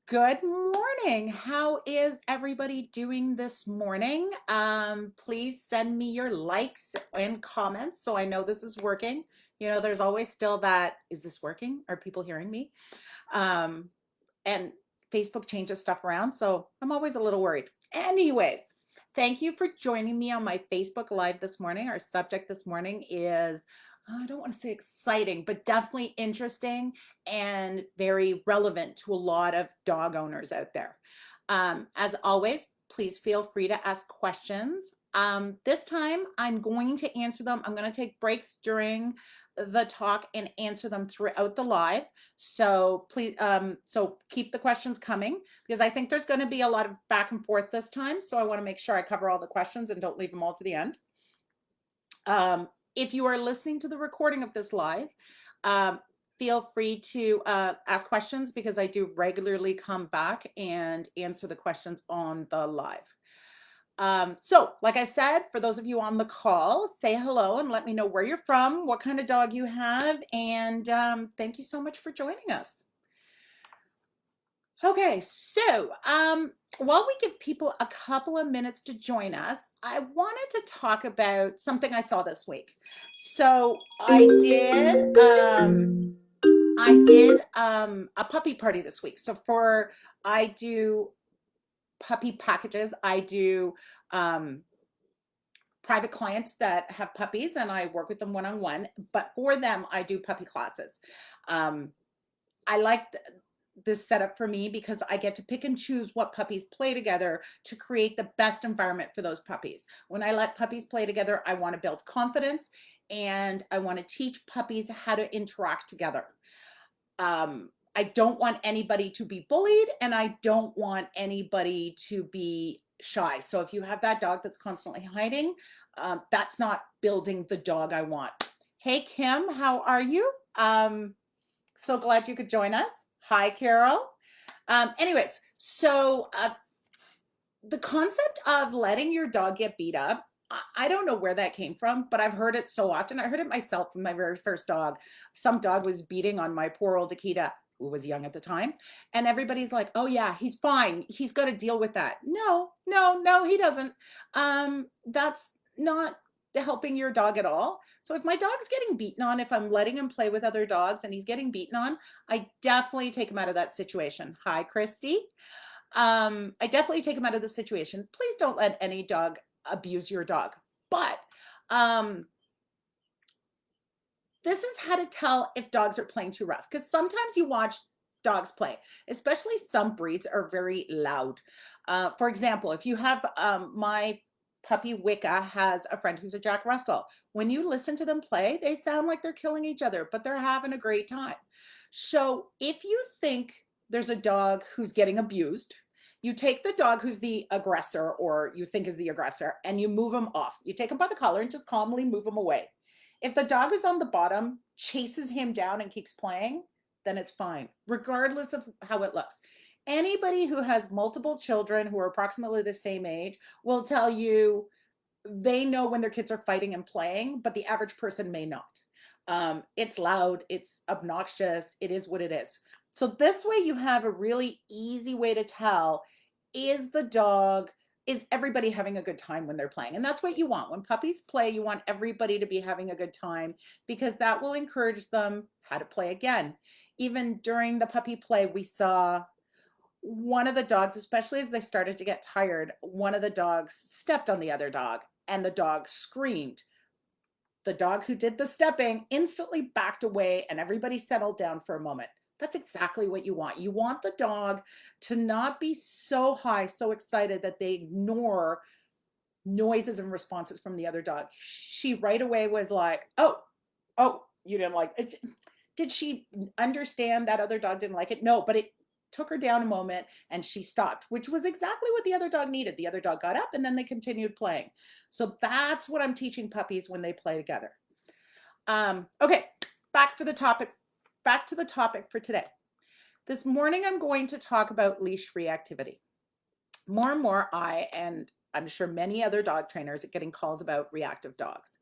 Good morning. How is everybody doing this morning? Please send me your likes and comments so I know this is working. There's always still that, is this working? Are people hearing me? Um, and Facebook changes stuff around, so I'm always a little worried. Anyways, thank you for joining me on my Facebook Live this morning. Our subject this morning is, I don't want to say exciting, but definitely interesting and very relevant to a lot of dog owners out there. As always, please feel free to ask questions. This time I'm going to answer them. I'm going to take breaks during the talk and answer them throughout the live. So please, so keep the questions coming because I think there's going to be a lot of back and forth this time. So I want to make sure I cover all the questions and don't leave them all to the end. If you are listening to the recording of this live, um, feel free to ask questions because I do regularly come back and answer the questions on the live. So like I said, for those of you on the call, say hello and let me know where you're from, what kind of dog you have, and thank you so much for joining us. Okay, so while we give people a couple of minutes to join us, I wanted to talk about something I saw this week. So I did a puppy party this week. I do puppy packages. I do private clients that have puppies and I work with them one-on-one, but for them I do puppy classes. Um, I like this setup for me because I get to pick and choose what puppies play together to create the best environment for those puppies. When I let puppies play together, I want to build confidence and I want to teach puppies how to interact together. I don't want anybody to be bullied and I don't want anybody to be shy. So if you have that dog that's constantly hiding, that's not building the dog I want. Hey, Kim, how are you? So glad you could join us. Hi, Carol. Anyways, the concept of letting your dog get beat up, I don't know where that came from, but I've heard it so often. I heard it myself from my very first dog. Some dog was beating on my poor old Akita, who was young at the time. And everybody's like, oh, yeah, he's fine. He's got to deal with that. No, no, no, he doesn't. That's not helping your dog at all. So if my dog's getting beaten on, if I'm letting him play with other dogs and he's getting beaten on, I definitely take him out of that situation. Hi, Christy. I definitely take him out of the situation. Please don't let any dog abuse your dog. But um, this is how to tell if dogs are playing too rough. Because sometimes you watch dogs play, especially some breeds are very loud. For example, if you have my puppy Wicca has a friend who's a Jack Russell. When you listen to them play, they sound like they're killing each other, but they're having a great time. So if you think there's a dog who's getting abused, you take the dog who's the aggressor or you think is the aggressor and you move him off. You take him by the collar and just calmly move him away. If the dog is on the bottom, chases him down and keeps playing, then it's fine, regardless of how it looks. Anybody who has multiple children who are approximately the same age will tell you they know when their kids are fighting and playing, but the average person may not. It's loud, it's obnoxious, it is what it is. So this way you have a really easy way to tell, is everybody having a good time when they're playing? And that's what you want. When puppies play, you want everybody to be having a good time because that will encourage them how to play again. Even during the puppy play, we saw one of the dogs, especially as they started to get tired, one of the dogs stepped on the other dog and the dog screamed. The dog who did the stepping instantly backed away and everybody settled down for a moment. That's exactly what you want. You want the dog to not be so high, so excited that they ignore noises and responses from the other dog. She right away was like, oh, you didn't like it. Did she understand that other dog didn't like it? No, but it took her down a moment and she stopped, which was exactly what the other dog needed. The other dog got up and then they continued playing. So that's what I'm teaching puppies when they play together. Okay, back to the topic for today. This morning, I'm going to talk about leash reactivity. More and more, and I'm sure many other dog trainers are getting calls about reactive dogs.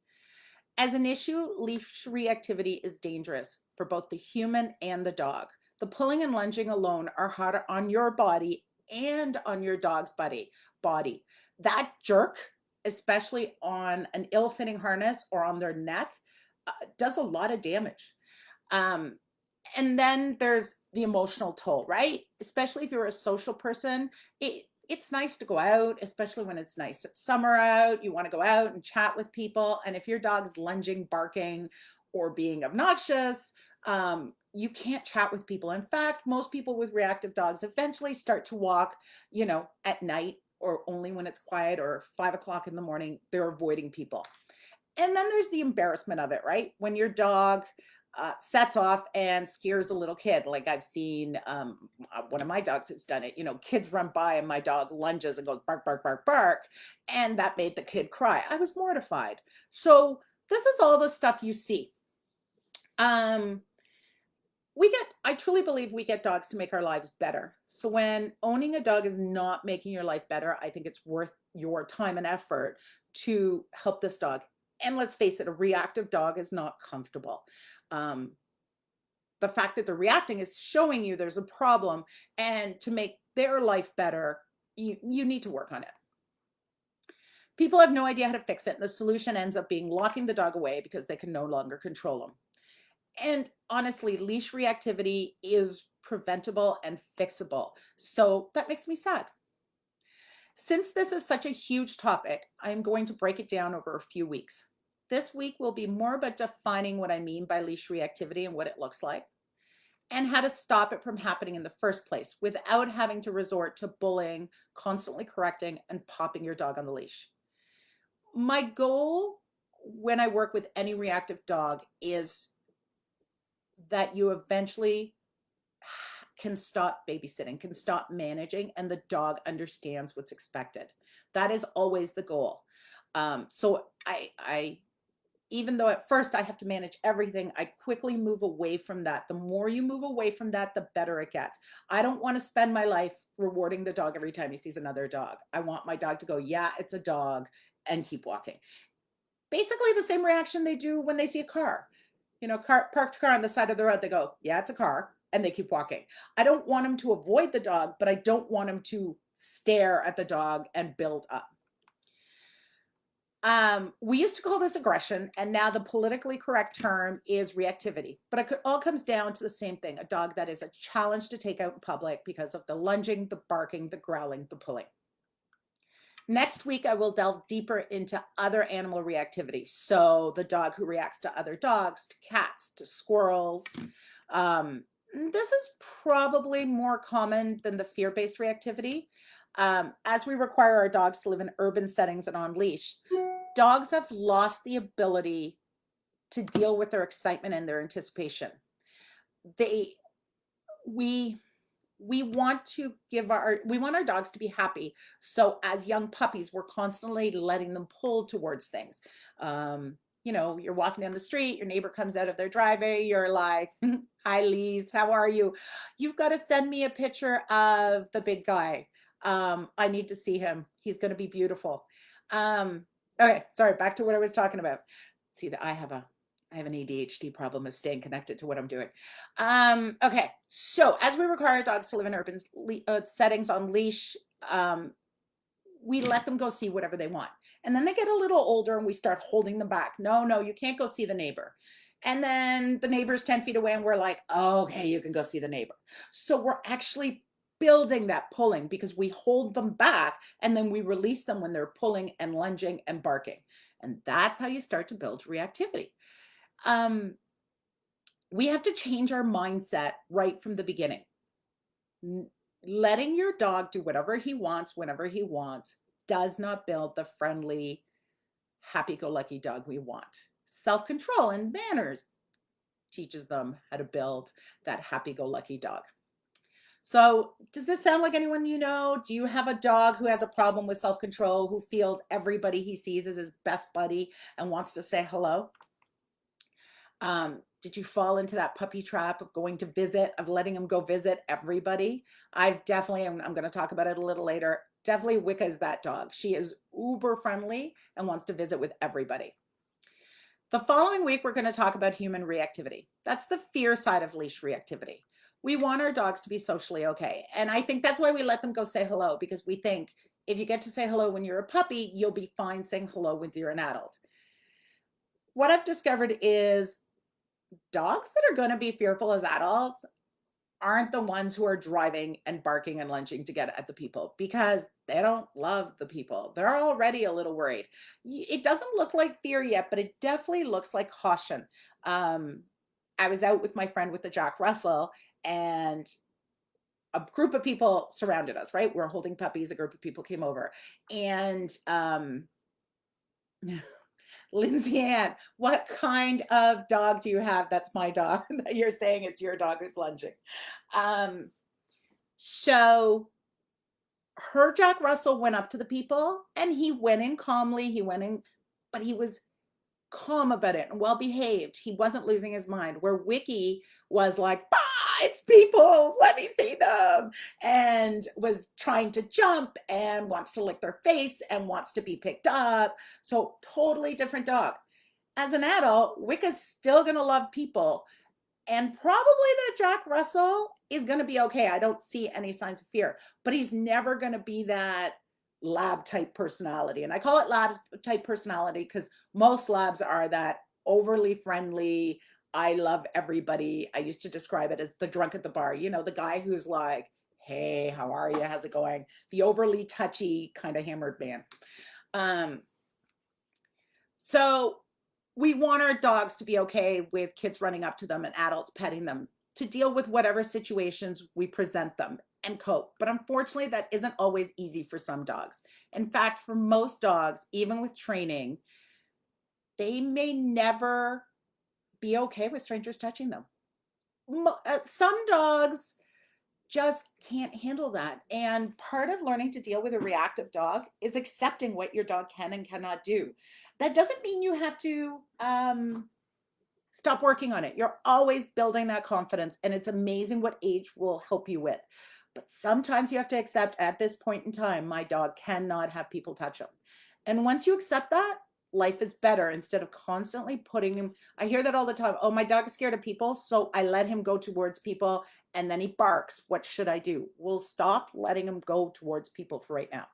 As an issue, leash reactivity is dangerous for both the human and the dog. The pulling and lunging alone are harder on your body and on your dog's body. That jerk, especially on an ill-fitting harness or on their neck, does a lot of damage. Um, and then there's the emotional toll, right? Especially if you're a social person, it's nice to go out, especially when it's nice. It's summer out, you want to go out and chat with people. And if your dog's lunging, barking, or being obnoxious, you can't chat with people. In fact, most people with reactive dogs eventually start to walk, at night or only when it's quiet or 5 o'clock in the morning, they're avoiding people. And then there's the embarrassment of it, right? When your dog sets off and scares a little kid. Like I've seen one of my dogs has done it. Kids run by and my dog lunges and goes bark, bark, bark, bark. And that made the kid cry. I was mortified. So this is all the stuff you see. I truly believe we get dogs to make our lives better. So when owning a dog is not making your life better, I think it's worth your time and effort to help this dog. And let's face it, a reactive dog is not comfortable. Um, the fact that they're reacting is showing you there's a problem, and to make their life better, you need to work on it. People have no idea how to fix it, and the solution ends up being locking the dog away because they can no longer control them. And honestly, leash reactivity is preventable and fixable. So that makes me sad. Since this is such a huge topic, I'm going to break it down over a few weeks. This week will be more about defining what I mean by leash reactivity and what it looks like, and how to stop it from happening in the first place without having to resort to bullying, constantly correcting, and popping your dog on the leash. My goal when I work with any reactive dog is that you eventually can stop babysitting, can stop managing, and the dog understands what's expected. That is always the goal. So I even though at first I have to manage everything, I quickly move away from that. The more you move away from that, the better it gets. I don't want to spend my life rewarding the dog every time he sees another dog. I want my dog to go, yeah, it's a dog, and keep walking. Basically the same reaction they do when they see a car. Parked car on the side of the road, they go, yeah, it's a car, and they keep walking. I don't want them to avoid the dog, but I don't want them to stare at the dog and build up. We used to call this aggression, and now the politically correct term is reactivity. But it all comes down to the same thing: a dog that is a challenge to take out in public because of the lunging, the barking, the growling, the pulling. Next week, I will delve deeper into other animal reactivity. So the dog who reacts to other dogs, to cats, to squirrels. This is probably more common than the fear-based reactivity. As we require our dogs to live in urban settings and on leash, dogs have lost the ability to deal with their excitement and their anticipation. We want our dogs to be happy. So as young puppies, we're constantly letting them pull towards things. You're walking down the street, your neighbor comes out of their driveway, you're like, hi Lise, how are you? You've got to send me a picture of the big guy. I need to see him. He's going to be beautiful. Okay, sorry, back to what I was talking about. See that I have an ADHD problem of staying connected to what I'm doing. Okay, so as we require dogs to live in urban settings on leash, we let them go see whatever they want. And then they get a little older and we start holding them back. No, you can't go see the neighbor. And then the neighbor's 10 feet away and we're like, oh, okay, you can go see the neighbor. So we're actually building that pulling because we hold them back and then we release them when they're pulling and lunging and barking. And that's how you start to build reactivity. We have to change our mindset right from the beginning. Letting your dog do whatever he wants, whenever he wants, does not build the friendly, happy-go-lucky dog we want. Self-control and manners teaches them how to build that happy-go-lucky dog. So does this sound like anyone you know? Do you have a dog who has a problem with self-control, who feels everybody he sees is his best buddy and wants to say hello? Did you fall into that puppy trap of going to visit, of letting him go visit everybody? I've definitely, I'm going to talk about it a little later, definitely Wicca is that dog. She is uber friendly and wants to visit with everybody. The following week, we're going to talk about human reactivity. That's the fear side of leash reactivity. We want our dogs to be socially okay. And I think that's why we let them go say hello, because we think if you get to say hello when you're a puppy, you'll be fine saying hello when you're an adult. What I've discovered is dogs that are going to be fearful as adults aren't the ones who are driving and barking and lunging to get at the people, because they don't love the people. They're already a little worried. It doesn't look like fear yet, but it definitely looks like caution. Um, I was out with my friend with the Jack Russell, and a group of people surrounded us, right? We were holding puppies. A group of people came over, and Lindsay Ann, what kind of dog do you have? That's my dog that you're saying it's your dog who's lunging. Um, so her Jack Russell went up to the people and he went in calmly. He went in, but he was calm about it and well behaved. He wasn't losing his mind. Where Wiki was like, ah, it's people, let me see them, and was trying to jump and wants to lick their face and wants to be picked up. So totally different dog. As an adult, Wicca's still going to love people, and probably that Jack Russell is going to be okay. I don't see any signs of fear, but he's never going to be that lab type personality. And I call it labs type personality because most labs are that overly friendly. I love everybody. I used to describe it as the drunk at the bar, you know, the guy who's like, hey, how are you? How's it going? The overly touchy kind of hammered man. So we want our dogs to be okay with kids running up to them and adults petting them, to deal with whatever situations we present them and cope. But unfortunately, that isn't always easy for some dogs. In fact, for most dogs, even with training, they may never be okay with strangers touching them. Some dogs just can't handle that. And part of learning to deal with a reactive dog is accepting what your dog can and cannot do. That doesn't mean you have to stop working on it. You're always building that confidence, and it's amazing what age will help you with. But sometimes you have to accept at this point in time, my dog cannot have people touch him. And once you accept that, life is better instead of constantly putting him. I hear that all the time. Oh, my dog is scared of people, so I let him go towards people and then he barks. What should I do? We'll stop letting him go towards people for right now.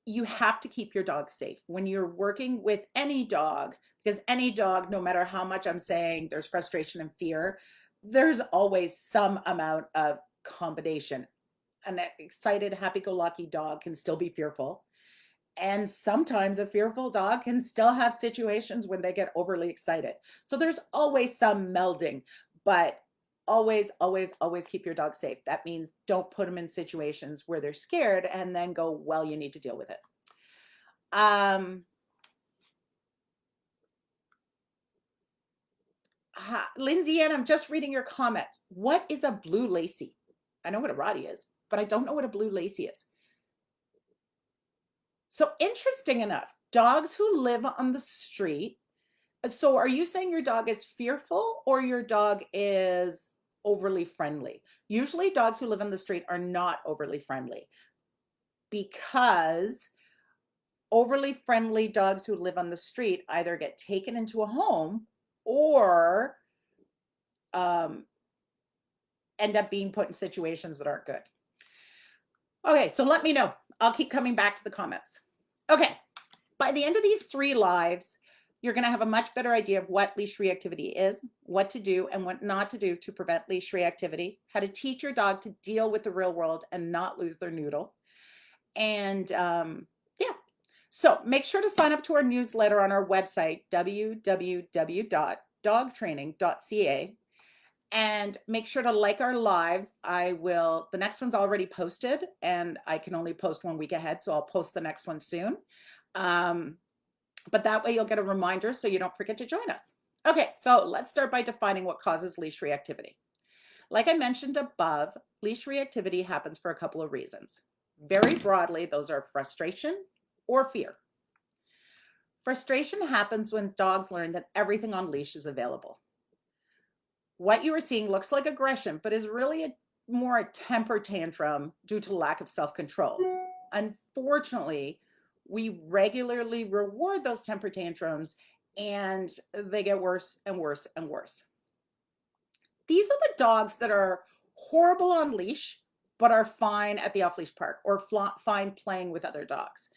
You have to keep your dog safe when you're working with any dog, because any dog, no matter how much I'm saying there's frustration and fear, there's always some amount of combination. An excited, happy-go-lucky dog can still be fearful. And sometimes a fearful dog can still have situations when they get overly excited. So there's always some melding, but always, always, always keep your dog safe. That means don't put them in situations where they're scared and then go, well, you need to deal with it. Lindsay Ann, I'm just reading your comment. What is a blue lacy? I know what a Rottie is, but I don't know what a blue lacy is. So interesting enough, dogs who live on the street. So are you saying your dog is fearful or your dog is overly friendly? Usually dogs who live on the street are not overly friendly, because overly friendly dogs who live on the street either get taken into a home or end up being put in situations that aren't good. Okay, so let me know. I'll keep coming back to the comments. Okay, by the end of these 3 lives, you're going to have a much better idea of what leash reactivity is, what to do and what not to do to prevent leash reactivity, how to teach your dog to deal with the real world and not lose their noodle. And yeah, so make sure to sign up to our newsletter on our website, www.dogtraining.ca. And make sure to like our lives. The next one's already posted and I can only post 1 week ahead. So I'll post the next one soon. But that way you'll get a reminder so you don't forget to join us. Okay, so let's start by defining what causes leash reactivity. Like I mentioned above, leash reactivity happens for a couple of reasons. Very broadly, those are frustration or fear. Frustration happens when dogs learn that everything on leash is available. What you are seeing looks like aggression, but is really more a temper tantrum due to lack of self-control. Unfortunately, we regularly reward those temper tantrums and they get worse and worse and worse. These are the dogs that are horrible on leash, but are fine at the off-leash park or fine playing with other dogs.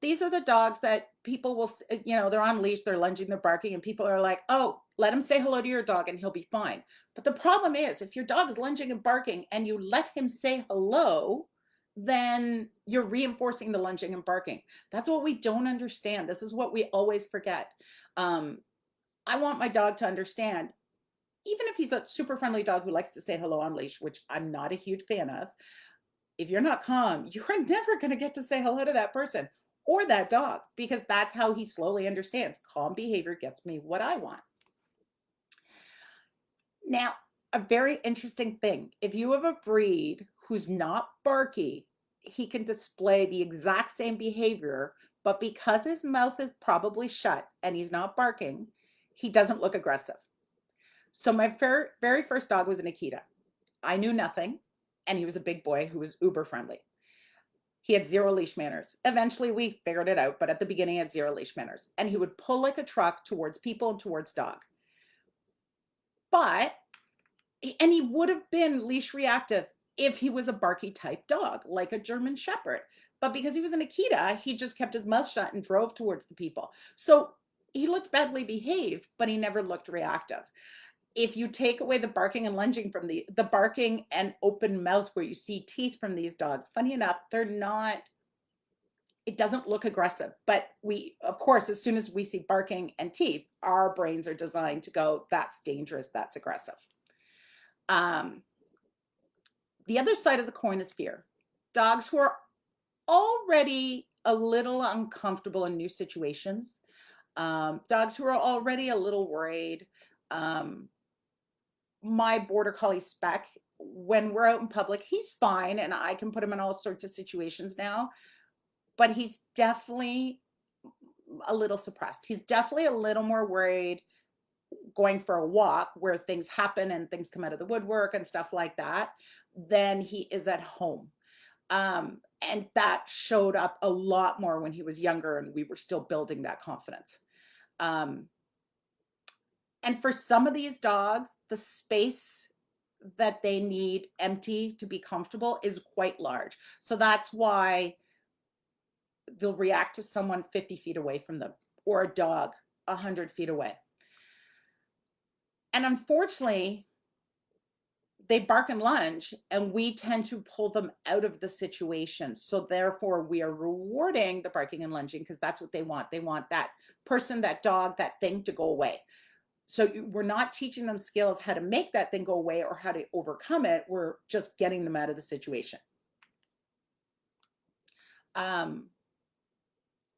These are the dogs that people will, they're on leash, they're lunging, they're barking, and people are like, oh, let him say hello to your dog and he'll be fine. But the problem is, if your dog is lunging and barking and you let him say hello, then you're reinforcing the lunging and barking. That's what we don't understand. This is what we always forget. I want my dog to understand, even if he's a super friendly dog who likes to say hello on leash, which I'm not a huge fan of, if you're not calm, you're never going to get to say hello to that person or that dog, because that's how he slowly understands. Calm behavior gets me what I want. Now, a very interesting thing, if you have a breed who's not barky, he can display the exact same behavior, but because his mouth is probably shut and he's not barking, he doesn't look aggressive. So my very first dog was an Akita. I knew nothing, and he was a big boy who was uber friendly. He had zero leash manners. Eventually we figured it out, but at the beginning he had zero leash manners, and he would pull like a truck towards people and towards dog. And he would have been leash reactive if he was a barky type dog, like a German Shepherd. But because he was an Akita, he just kept his mouth shut and drove towards the people. So he looked badly behaved, but he never looked reactive. If you take away the barking and lunging from the barking and open mouth where you see teeth from these dogs, funny enough, it doesn't look aggressive. But we, of course, as soon as we see barking and teeth, our brains are designed to go, that's dangerous, that's aggressive. The other side of the coin is fear. Dogs who are already a little uncomfortable in new situations, dogs who are already a little worried. My border collie Speck, when we're out in public, he's fine and I can put him in all sorts of situations now, but he's definitely a little suppressed. He's definitely a little more worried going for a walk where things happen and things come out of the woodwork and stuff like that than he is at home. And that showed up a lot more when he was younger and we were still building that confidence. And for some of these dogs, the space that they need empty to be comfortable is quite large. So that's why they'll react to someone 50 feet away from them, or a dog 100 feet away. And unfortunately, they bark and lunge, and we tend to pull them out of the situation. So therefore, we are rewarding the barking and lunging because that's what they want. They want that person, that dog, that thing to go away. So we're not teaching them skills how to make that thing go away or how to overcome it. We're just getting them out of the situation.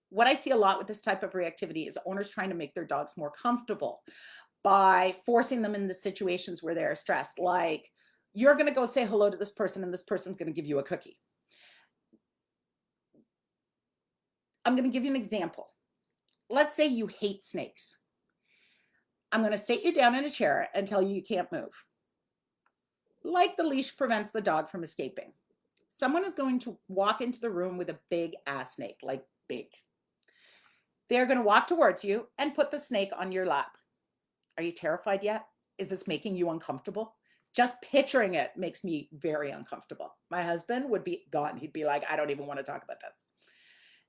What I see a lot with this type of reactivity is owners trying to make their dogs more comfortable by forcing them in the situations where they're stressed. Like, you're going to go say hello to this person and this person's going to give you a cookie. I'm going to give you an example. Let's say you hate snakes. I'm going to sit you down in a chair and tell you you can't move. Like the leash prevents the dog from escaping. Someone is going to walk into the room with a big ass snake, like big. They're going to walk towards you and put the snake on your lap. Are you terrified yet? Is this making you uncomfortable? Just picturing it makes me very uncomfortable. My husband would be gone. He'd be like, I don't even want to talk about this.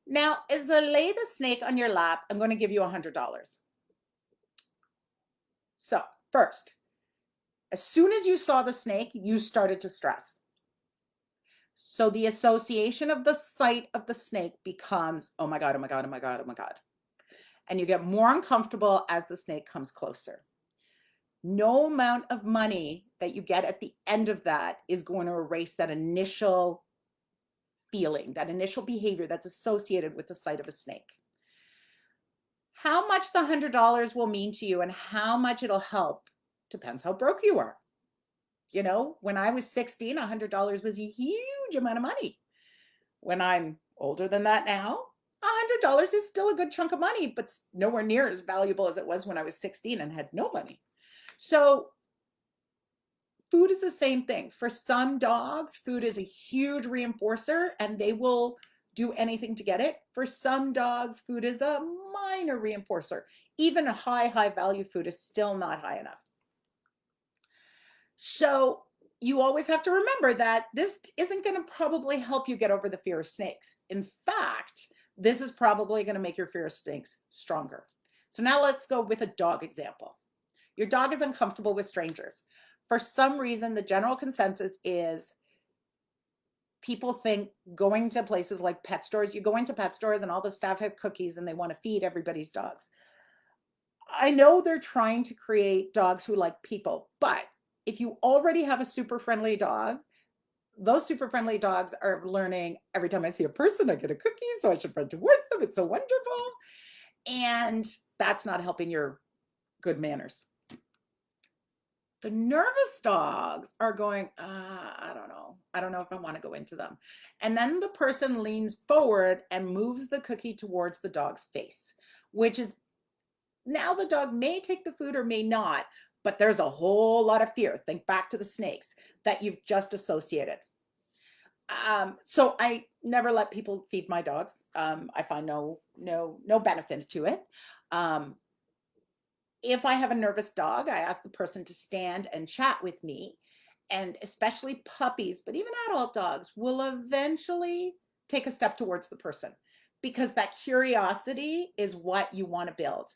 Now, as I lay the snake on your lap, I'm going to give you $100. So first, as soon as you saw the snake, you started to stress. So the association of the sight of the snake becomes, oh my God, oh my God, oh my God, oh my God. And you get more uncomfortable as the snake comes closer. No amount of money that you get at the end of that is going to erase that initial feeling, that initial behavior that's associated with the sight of a snake. How much the $100 will mean to you and how much it'll help depends how broke you are. You know, when I was 16, $100 was a huge amount of money. When I'm older than that now, $100 is still a good chunk of money, but nowhere near as valuable as it was when I was 16 and had no money. So food is the same thing. For some dogs, food is a huge reinforcer and they will do anything to get it. For some dogs, food is a minor reinforcer. Even a high value food is still not high enough. So you always have to remember that this isn't going to probably help you get over the fear of snakes. In fact, this is probably going to make your fear of snakes stronger. So now let's go with a dog example. Your dog is uncomfortable with strangers. For some reason, the general consensus is people think going to places like pet stores, you go into pet stores and all the staff have cookies and they want to feed everybody's dogs. I know they're trying to create dogs who like people, but if you already have a super friendly dog, those super friendly dogs are learning every time I see a person, I get a cookie, so I should run towards them. It's so wonderful. And that's not helping your good manners. The nervous dogs are going, I don't know. I don't know if I want to go into them. And then the person leans forward and moves the cookie towards the dog's face, which is now the dog may take the food or may not, but there's a whole lot of fear. Think back to the snakes that you've just associated. So I never let people feed my dogs. I find no benefit to it. If I have a nervous dog, I ask the person to stand and chat with me. And especially puppies, but even adult dogs will eventually take a step towards the person because that curiosity is what you want to build.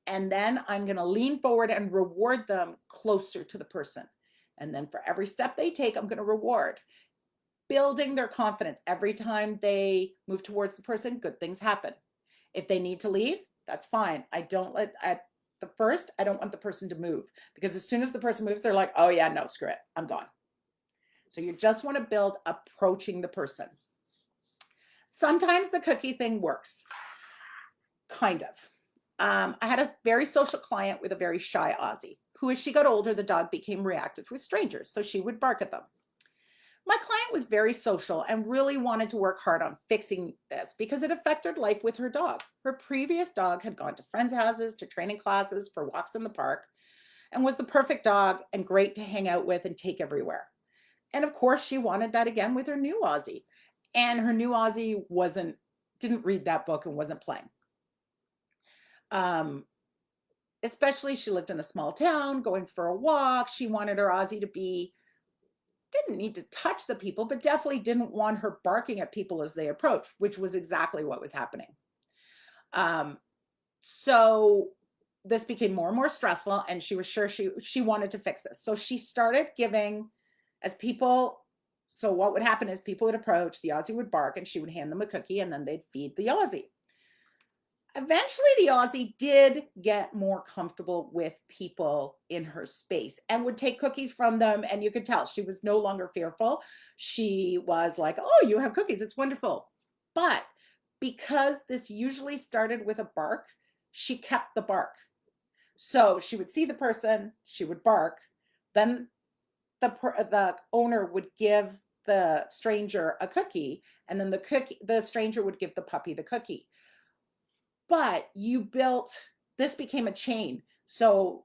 And then I'm going to lean forward and reward them closer to the person. And then for every step they take, I'm going to reward, building their confidence. Every time they move towards the person, good things happen. If they need to leave, that's fine. I don't let, at the first, I don't want the person to move because as soon as the person moves, they're like, oh yeah, no, screw it, I'm gone. So you just want to build approaching the person. Sometimes the cookie thing works, kind of. I had a very social client with a very shy Aussie who, as she got older, the dog became reactive with strangers, so she would bark at them. My client was very social and really wanted to work hard on fixing this because it affected life with her dog. Her previous dog had gone to friends' houses, to training classes, for walks in the park, and was the perfect dog and great to hang out with and take everywhere. And of course, she wanted that again with her new Aussie. And her new Aussie didn't read that book and wasn't playing. Especially she lived in a small town, going for a walk. She wanted her Aussie to be, didn't need to touch the people, but definitely didn't want her barking at people as they approached, which was exactly what was happening. So this became more and more stressful, and she was sure she wanted to fix this. So she started giving, as people, so what would happen is people would approach, the Aussie would bark, and she would hand them a cookie, and then they'd feed the Aussie. Eventually, the Aussie did get more comfortable with people in her space and would take cookies from them. And you could tell she was no longer fearful. She was like, oh, you have cookies. It's wonderful. But because this usually started with a bark, she kept the bark. So she would see the person, she would bark. Then the owner would give the stranger a cookie, and then the stranger would give the puppy the cookie. But this became a chain. So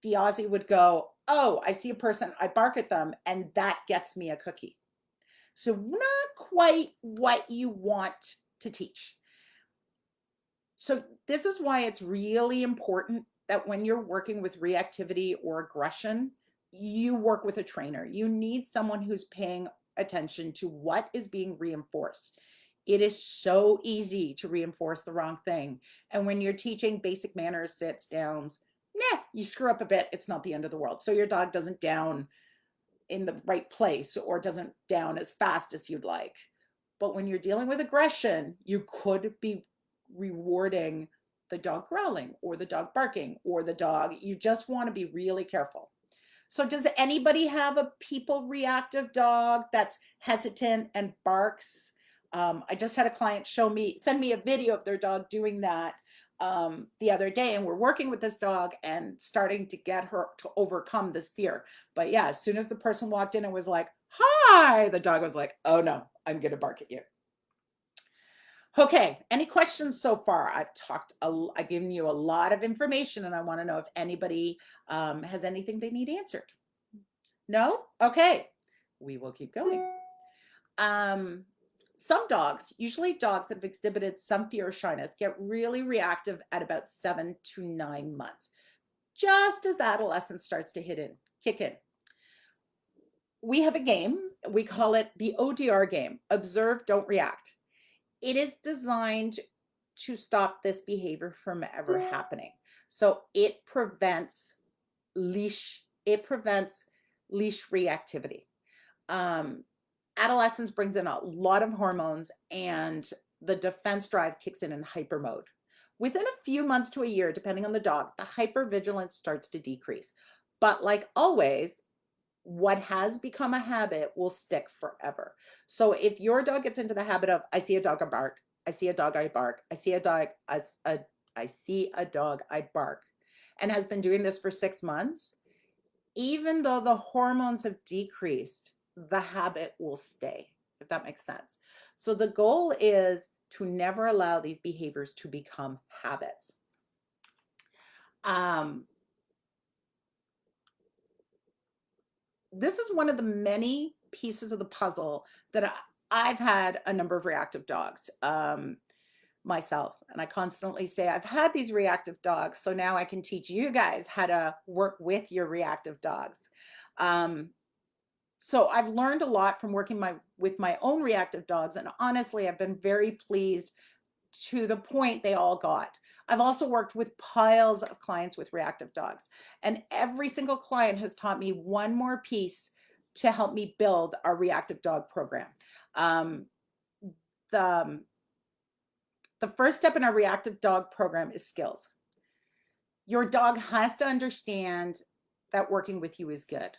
the Aussie would go, oh, I see a person, I bark at them, and that gets me a cookie. So not quite what you want to teach. So this is why it's really important that when you're working with reactivity or aggression, you work with a trainer. You need someone who's paying attention to what is being reinforced. It is so easy to reinforce the wrong thing. And when you're teaching basic manners, sits, downs, you screw up a bit, it's not the end of the world. So your dog doesn't down in the right place or doesn't down as fast as you'd like. But when you're dealing with aggression, you could be rewarding the dog growling or the dog barking or the dog. You just want to be really careful. So does anybody have a people reactive dog that's hesitant and barks? I just had a client send me a video of their dog doing that the other day, and we're working with this dog and starting to get her to overcome this fear. But yeah, as soon as the person walked in and was like, hi, the dog was like, oh no, I'm going to bark at you. Okay, any questions so far? I've given you a lot of information, and I want to know if anybody has anything they need answered. No? Okay, we will keep going. Some dogs, usually dogs that have exhibited some fear or shyness, get really reactive at about 7 to 9 months, just as adolescence starts to kick in. We have a game, we call it the ODR game, observe, don't react. It is designed to stop this behavior from ever happening. So it prevents leash reactivity. Um, Adolescence brings in a lot of hormones and the defense drive kicks in hyper mode. Within a few months to a year, depending on the dog, the hypervigilance starts to decrease. But like always, what has become a habit will stick forever. So if your dog gets into the habit of, I see a dog, I bark, I see a dog, I bark, I see a dog, I see a dog, I bark, and has been doing this for 6 months, even though the hormones have decreased, the habit will stay, if that makes sense. So the goal is to never allow these behaviors to become habits. This is one of the many pieces of the puzzle that I've had a number of reactive dogs myself. And I constantly say, I've had these reactive dogs, so now I can teach you guys how to work with your reactive dogs. So I've learned a lot from working with my own reactive dogs. And honestly, I've been very pleased to the point they all got. I've also worked with piles of clients with reactive dogs, and every single client has taught me one more piece to help me build our reactive dog program. The first step in our reactive dog program is skills. Your dog has to understand that working with you is good.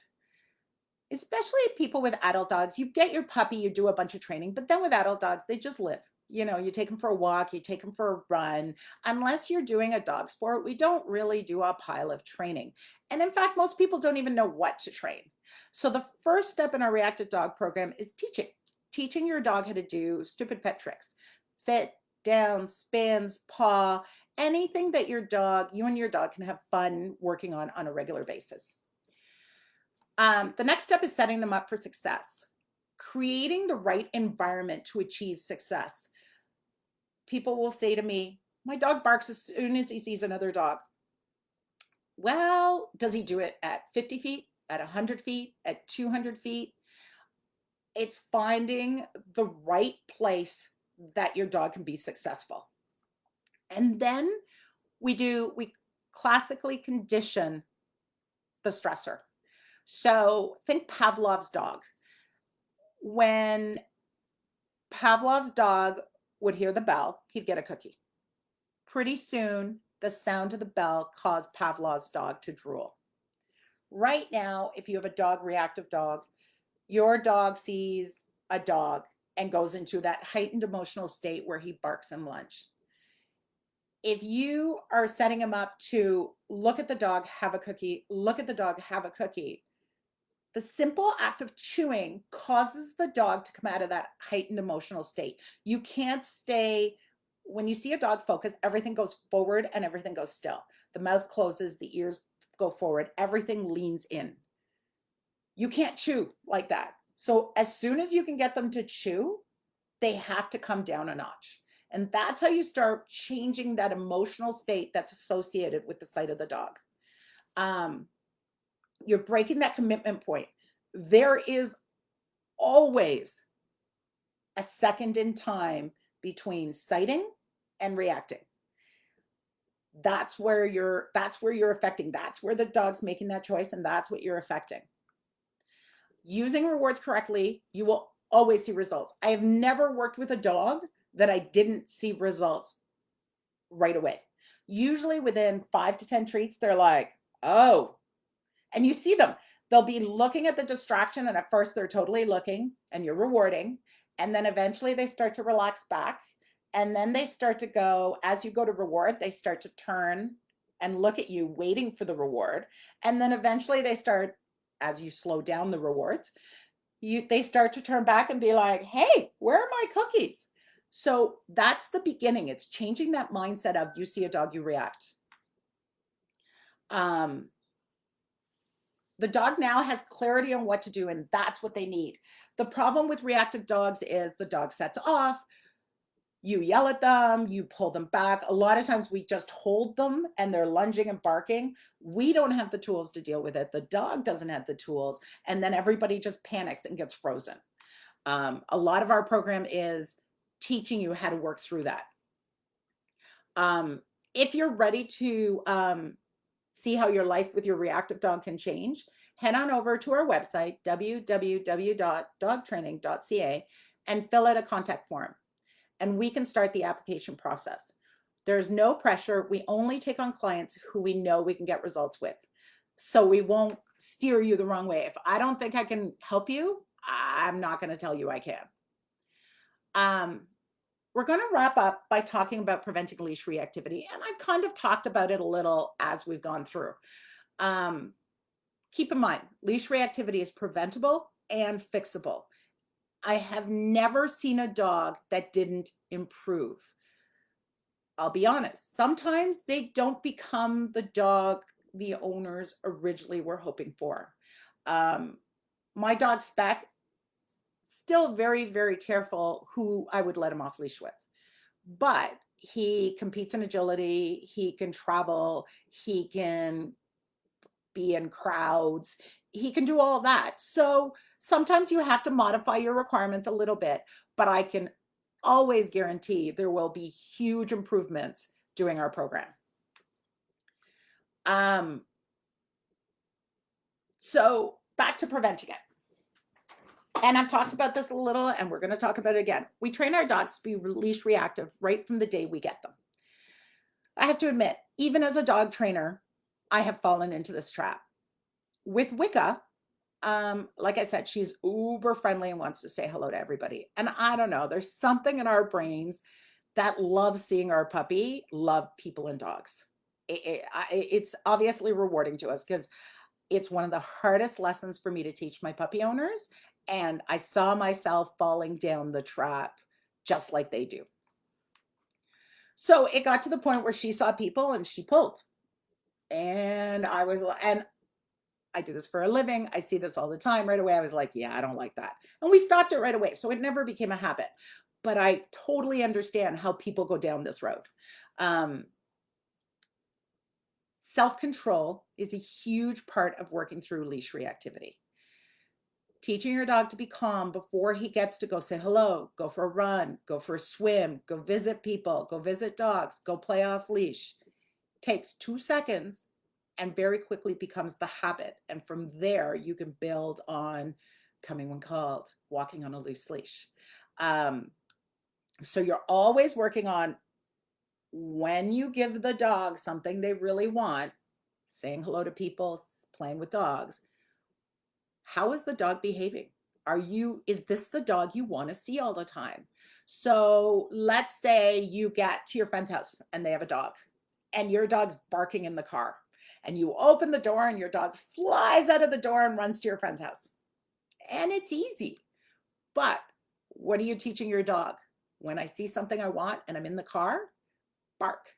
Especially people with adult dogs, you get your puppy, you do a bunch of training, but then with adult dogs, they just live. You know, you take them for a walk, you take them for a run. Unless you're doing a dog sport, we don't really do a pile of training. And in fact, most people don't even know what to train. So the first step in our reactive dog program is teaching your dog how to do stupid pet tricks. Sit, down, spins, paw, anything that you and your dog can have fun working on a regular basis. The next step is setting them up for success, creating the right environment to achieve success. People will say to me, my dog barks as soon as he sees another dog. Well, does he do it at 50 feet, at 100 feet, at 200 feet? It's finding the right place that your dog can be successful. And then we classically condition the stressor. So think Pavlov's dog. When Pavlov's dog would hear the bell, he'd get a cookie. Pretty soon, the sound of the bell caused Pavlov's dog to drool. Right now, if you have a dog, reactive dog, your dog sees a dog and goes into that heightened emotional state where he barks in lunch. If you are setting him up to look at the dog, have a cookie, look at the dog, have a cookie, the simple act of chewing causes the dog to come out of that heightened emotional state. You can't stay, when you see a dog focus, everything goes forward and everything goes still. The mouth closes, the ears go forward, everything leans in. You can't chew like that. So as soon as you can get them to chew, they have to come down a notch. And that's how you start changing that emotional state that's associated with the sight of the dog. You're breaking that commitment point. There is always a second in time between sighting and reacting. That's where you're affecting. That's where the dog's making that choice, and that's what you're affecting. Using rewards correctly, you will always see results. I have never worked with a dog that I didn't see results right away. Usually within 5 to 10 treats, they're like, oh, and you see them. They'll be looking at the distraction, and at first they're totally looking and you're rewarding. And then eventually they start to relax back. And then they start to go, as you go to reward, they start to turn and look at you waiting for the reward. And then eventually they start, as you slow down the rewards, they start to turn back and be like, hey, where are my cookies? So that's the beginning. It's changing that mindset of you see a dog, you react. The dog now has clarity on what to do, and that's what they need. The problem with reactive dogs is the dog sets off, you yell at them, you pull them back. A lot of times we just hold them and they're lunging and barking. We don't have the tools to deal with it. The dog doesn't have the tools. And then everybody just panics and gets frozen. A lot of our program is teaching you how to work through that. If you're ready to see how your life with your reactive dog can change, head on over to our website, www.dogtraining.ca, and fill out a contact form, and we can start the application process. There's no pressure. We only take on clients who we know we can get results with. So we won't steer you the wrong way. If I don't think I can help you, I'm not going to tell you I can. We're going to wrap up by talking about preventing leash reactivity. And I've kind of talked about it a little as we've gone through. Keep in mind, leash reactivity is preventable and fixable. I have never seen a dog that didn't improve. I'll be honest. Sometimes they don't become the dog the owners originally were hoping for. My dog Spec, still very, very careful who I would let him off leash with. But he competes in agility, he can travel, he can be in crowds, he can do all that. So sometimes you have to modify your requirements a little bit, but I can always guarantee there will be huge improvements doing our program. So back to preventing it. And I've talked about this a little, and we're going to talk about it again. We train our dogs to be leash reactive right from the day we get them. I have to admit, even as a dog trainer, I have fallen into this trap. With Wicca, like I said, she's uber friendly and wants to say hello to everybody. And I don't know, there's something in our brains that loves seeing our puppy love people and dogs. It's obviously rewarding to us because it's one of the hardest lessons for me to teach my puppy owners. And I saw myself falling down the trap just like they do. So it got to the point where she saw people and she pulled. And I do this for a living. I see this all the time. Right away, I was like, yeah, I don't like that. And we stopped it right away. So it never became a habit. But I totally understand how people go down this road. Self-control is a huge part of working through leash reactivity. Teaching your dog to be calm before he gets to go say hello, go for a run, go for a swim, go visit people, go visit dogs, go play off leash takes 2 seconds and very quickly becomes the habit. And from there, you can build on coming when called, walking on a loose leash. So you're always working on when you give the dog something they really want, saying hello to people, playing with dogs, how is the dog behaving? Is this the dog you want to see all the time? So let's say you get to your friend's house and they have a dog and your dog's barking in the car and you open the door and your dog flies out of the door and runs to your friend's house. And it's easy. But what are you teaching your dog? When I see something I want and I'm in the car, bark,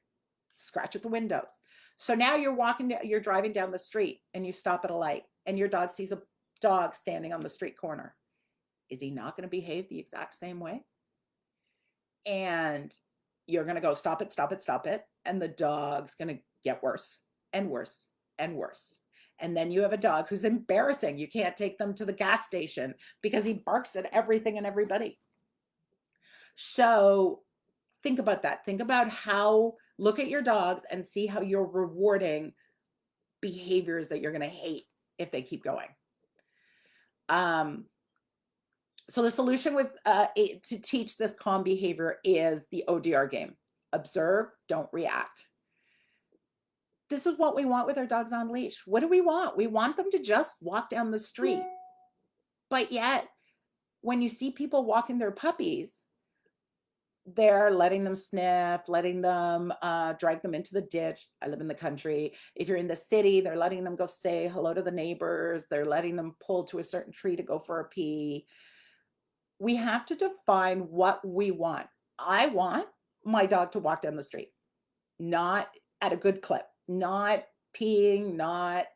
scratch at the windows. So now you're driving down the street and you stop at a light and your dog sees a dog standing on the street corner. Is he not going to behave the exact same way? And you're going to go, stop it, stop it, stop it. And the dog's going to get worse and worse and worse. And then you have a dog who's embarrassing. You can't take them to the gas station because he barks at everything and everybody. So think about that. Think about look at your dogs and see how you're rewarding behaviors that you're going to hate if they keep going. So the solution to teach this calm behavior is the ODR game. Observe, don't react. This is what we want with our dogs on leash. What do we want? We want them to just walk down the street. But yet, when you see people walking their puppies, they're letting them sniff, letting them drag them into the ditch. I live in the country. If you're in the city, they're letting them go say hello to the neighbors. They're letting them pull to a certain tree to go for a pee. We have to define what we want. I want my dog to walk down the street, not at a good clip, not peeing, not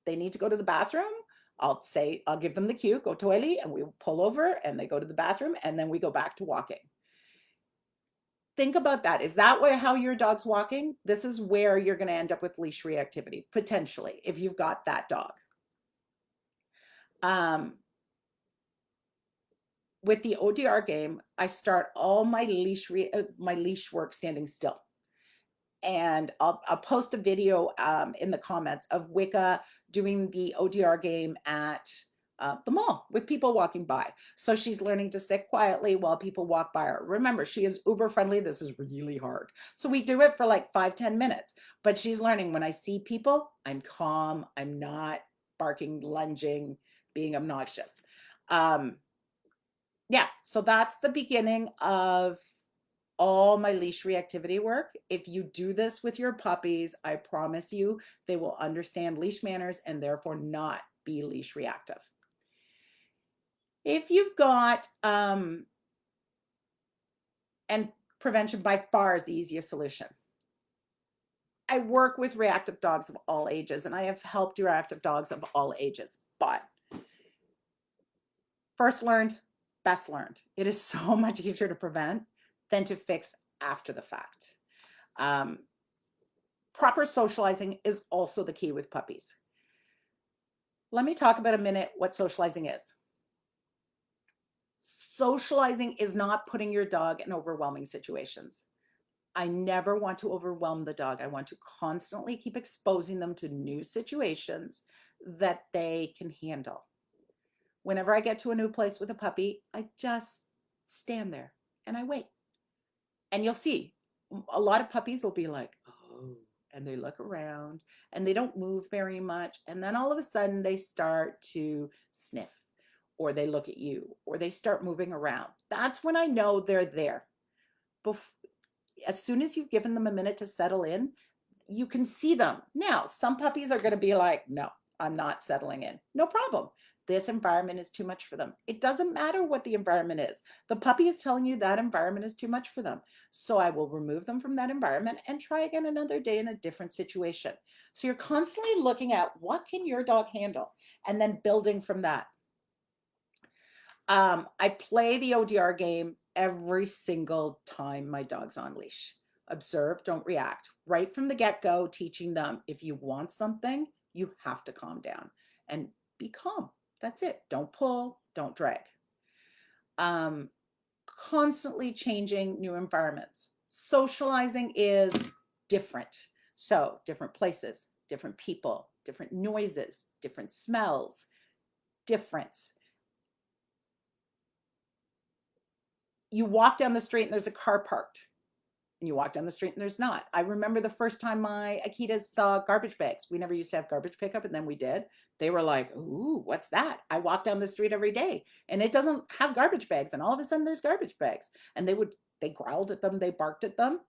they need to go to the bathroom, I'll give them the cue, go toilet, and we pull over and they go to the bathroom and then we go back to walking. Think about that. Is that how your dog's walking? This is where you're going to end up with leash reactivity, potentially, if you've got that dog. With the ODR game, I start all my leash work standing still. And I'll post a video in the comments of Wicca doing the ODR game at the mall with people walking by. So she's learning to sit quietly while people walk by her. Remember, she is uber friendly. This is really hard. So we do it for like 5-10 minutes, but she's learning when I see people, I'm calm. I'm not barking, lunging, being obnoxious. Yeah, so that's the beginning of all my leash reactivity work. If you do this with your puppies, I promise you they will understand leash manners and therefore not be leash reactive. If you've got, and prevention by far is the easiest solution. I work with reactive dogs of all ages, and I have helped reactive dogs of all ages, but first learned, best learned. It is so much easier to prevent than to fix after the fact. Proper socializing is also the key with puppies. Let me talk about a minute what socializing is. Socializing is not putting your dog in overwhelming situations. I never want to overwhelm the dog. I want to constantly keep exposing them to new situations that they can handle. Whenever I get to a new place with a puppy, I just stand there and I wait. And you'll see a lot of puppies will be like, oh, and they look around and they don't move very much. And then all of a sudden they start to sniff, or they look at you, or they start moving around. That's when I know they're there. As soon as you've given them a minute to settle in, you can see them. Now, some puppies are going to be like, no, I'm not settling in. No problem. This environment is too much for them. It doesn't matter what the environment is. The puppy is telling you that environment is too much for them. So I will remove them from that environment and try again another day in a different situation. So you're constantly looking at what can your dog handle and then building from that. I play the ODR game every single time my dog's on leash. Observe, don't react. Right from the get-go, teaching them if you want something, you have to calm down and be calm. That's it. Don't pull, don't drag. Constantly changing new environments. Socializing is different. So different places, different people, different noises, different smells, difference. You walk down the street and there's a car parked. And you walk down the street and there's not. I remember the first time my Akitas saw garbage bags. We never used to have garbage pickup, and then we did. They were like, ooh, what's that? I walk down the street every day and it doesn't have garbage bags. And all of a sudden there's garbage bags. And they growled at them. They barked at them.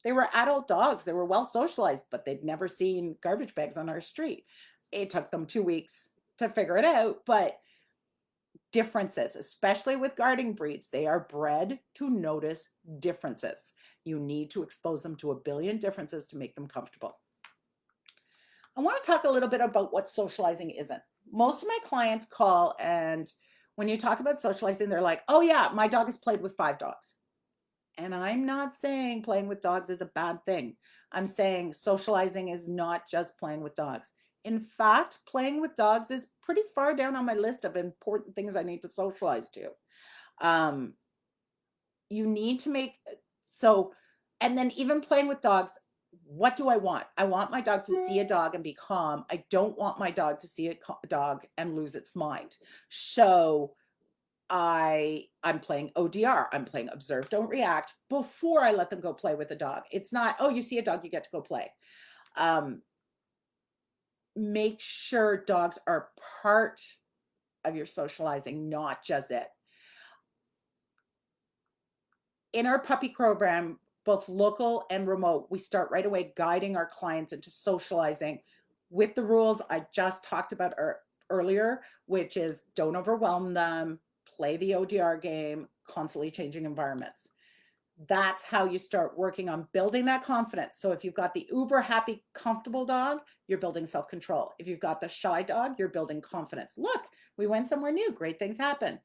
They were adult dogs. They were well socialized, but they'd never seen garbage bags on our street. It took them 2 weeks to figure it out, but differences, especially with guarding breeds, they are bred to notice differences. You need to expose them to a billion differences to make them comfortable. I want to talk a little bit about what socializing isn't. Most of my clients call, and when you talk about socializing, they're like, oh yeah, my dog has played with 5 dogs. And I'm not saying playing with dogs is a bad thing. I'm saying socializing is not just playing with dogs. In fact, playing with dogs is pretty far down on my list of important things I need to socialize to. You need to make, and then even playing with dogs, what do I want? I want my dog to see a dog and be calm. I don't want my dog to see a dog and lose its mind. So I'm playing ODR. I'm playing observe, don't react before I let them go play with a dog. It's not, oh, you see a dog, you get to go play. Make sure dogs are part of your socializing, not just it. In our puppy program, both local and remote, we start right away guiding our clients into socializing with the rules I just talked about earlier, which is don't overwhelm them, play the ODR game, constantly changing environments. That's how you start working on building that confidence. So if you've got the uber happy, comfortable dog, you're building self-control. If you've got the shy dog, you're building confidence. Look, we went somewhere new. Great things happen.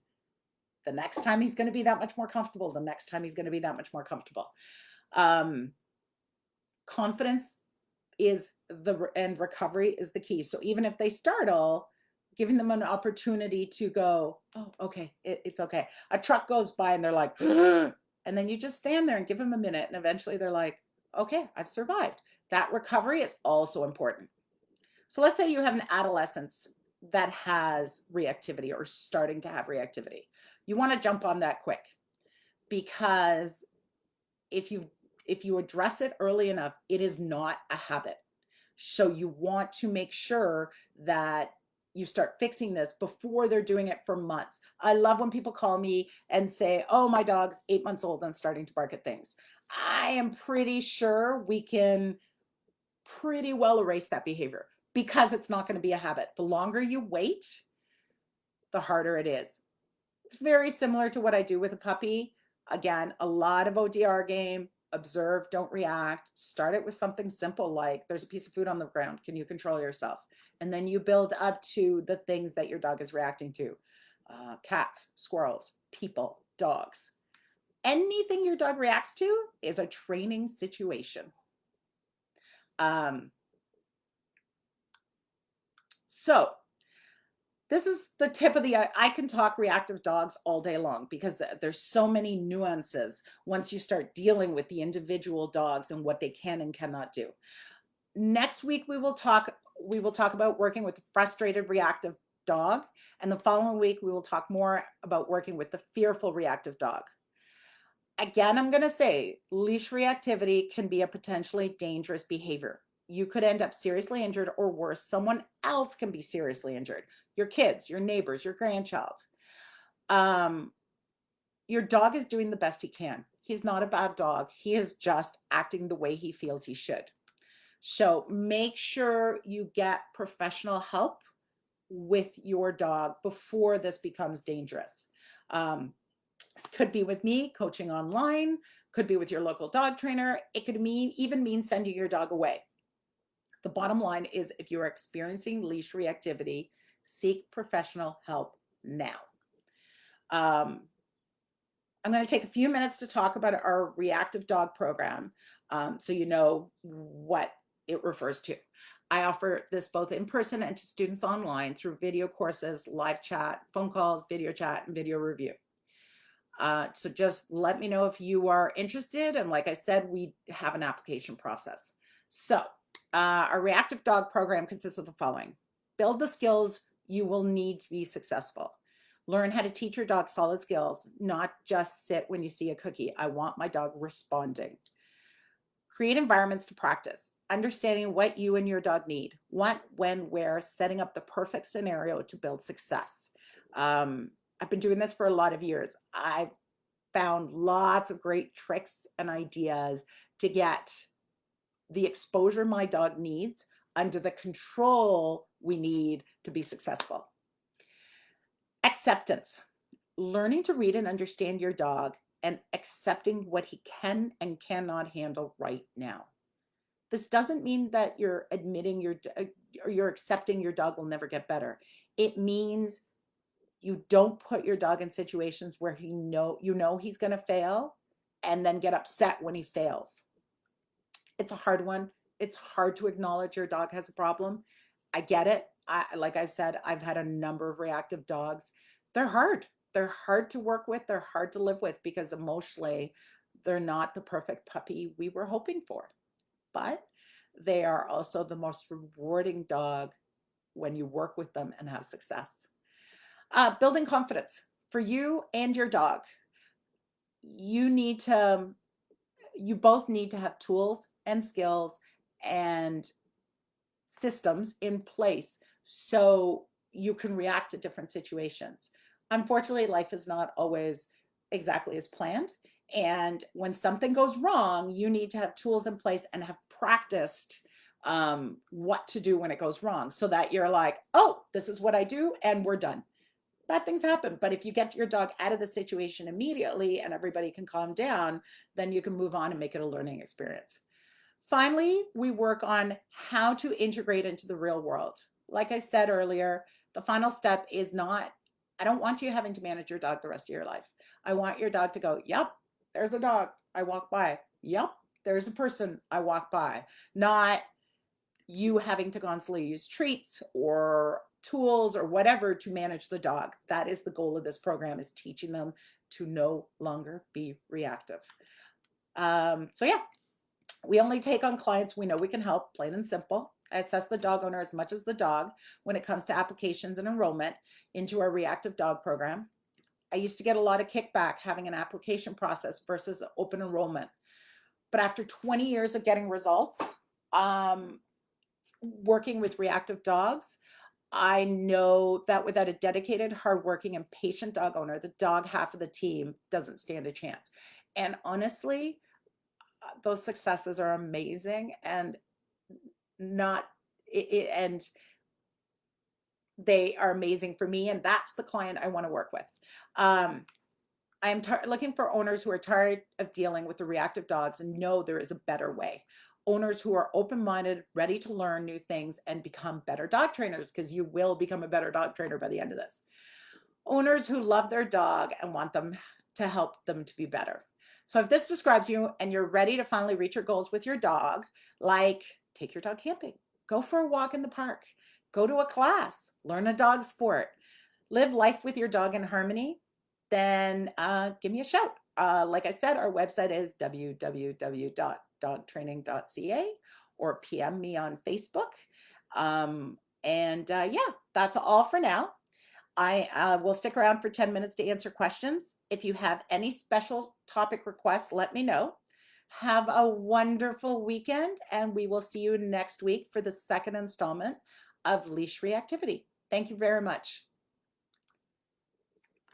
The next time he's going to be that much more comfortable. The next time he's going to be that much more comfortable. Confidence is and recovery is the key. So even if they startle, giving them an opportunity to go, oh, okay, it's okay. A truck goes by and they're like, and then you just stand there and give them a minute. And eventually they're like, okay, I've survived. That recovery is also important. So let's say you have an adolescence that has reactivity or starting to have reactivity. You want to jump on that quick, because if you address it early enough, it is not a habit. So you want to make sure that you start fixing this before they're doing it for months. I love when people call me and say, oh, my dog's 8 months old and starting to bark at things. I am pretty sure we can pretty well erase that behavior, because it's not going to be a habit. The longer you wait, the harder it is. It's very similar to what I do with a puppy. Again, a lot of ODR game. Observe, don't react. Start it with something simple like, there's a piece of food on the ground. Can you control yourself? And then you build up to the things that your dog is reacting to. Cats, squirrels, people, dogs. Anything your dog reacts to is a training situation. So this is the tip of the, I can talk reactive dogs all day long, because there's so many nuances once you start dealing with the individual dogs and what they can and cannot do. Next week, we will talk about working with the frustrated reactive dog. And the following week, we will talk more about working with the fearful reactive dog. Again, I'm going to say leash reactivity can be a potentially dangerous behavior. You could end up seriously injured, or worse, someone else can be seriously injured. Your kids, your neighbors, your grandchild. Your dog is doing the best he can. He's not a bad dog. He is just acting the way he feels he should. So make sure you get professional help with your dog before this becomes dangerous. Could be with me coaching online, could be with your local dog trainer. It could even mean sending your dog away. The bottom line is, if you're experiencing leash reactivity, seek professional help now. I'm going to take a few minutes to talk about our reactive dog program, so you know what it refers to. I offer this both in person and to students online through video courses, live chat, phone calls, video chat, and video review. So just let me know if you are interested. And like I said, we have an application process. So our reactive dog program consists of the following. Build the skills you will need to be successful. Learn how to teach your dog solid skills, not just sit when you see a cookie. I want my dog responding. Create environments to practice, understanding what you and your dog need, what, when, where, setting up the perfect scenario to build success. I've been doing this for a lot of years. I've found lots of great tricks and ideas to get the exposure my dog needs under the control we need to be successful. Acceptance, learning to read and understand your dog and accepting what he can and cannot handle right now. This doesn't mean that you're admitting or you're accepting your dog will never get better. It means you don't put your dog in situations where you know he's going to fail and then get upset when he fails. It's a hard one. It's hard to acknowledge your dog has a problem. I get it. Like I've said, I've had a number of reactive dogs. They're hard. They're hard to work with. They're hard to live with, because emotionally, they're not the perfect puppy we were hoping for. But they are also the most rewarding dog when you work with them and have success. Building confidence for you and your dog. You both need to have tools and skills and systems in place so you can react to different situations. Unfortunately, life is not always exactly as planned. And when something goes wrong, you need to have tools in place and have practiced what to do when it goes wrong, so that you're like, oh, this is what I do, and we're done. bad things happen. But if you get your dog out of the situation immediately and everybody can calm down, then you can move on and make it a learning experience. Finally, we work on how to integrate into the real world. Like I said earlier, the final step is not, I don't want you having to manage your dog the rest of your life. I want your dog to go, yep, there's a dog, I walk by. Yep, there's a person, I walk by. Not you having to constantly use treats or tools or whatever to manage the dog. That is the goal of this program, is teaching them to no longer be reactive. So yeah, we only take on clients we know we can help, plain and simple. I assess the dog owner as much as the dog when it comes to applications and enrollment into our reactive dog program. I used to get a lot of kickback having an application process versus open enrollment. But after 20 years of getting results, working with reactive dogs, I know that without a dedicated, hardworking, and patient dog owner, the dog half of the team doesn't stand a chance. And honestly, those successes are amazing, and not and they are amazing for me, and that's the client I want to work with. I'm looking for owners who are tired of dealing with the reactive dogs and know there is a better way. Owners who are open-minded, ready to learn new things and become better dog trainers, because you will become a better dog trainer by the end of this. Owners who love their dog and want them to help them to be better. So if this describes you and you're ready to finally reach your goals with your dog, like take your dog camping, go for a walk in the park, go to a class, learn a dog sport, live life with your dog in harmony, then give me a shout. Like I said, our website is www.dogtraining.ca, or PM me on Facebook. Yeah, that's all for now. I will stick around for 10 minutes to answer questions. If you have any special topic requests, let me know. Have a wonderful weekend, and we will see you next week for the second installment of Leash Reactivity. Thank you very much.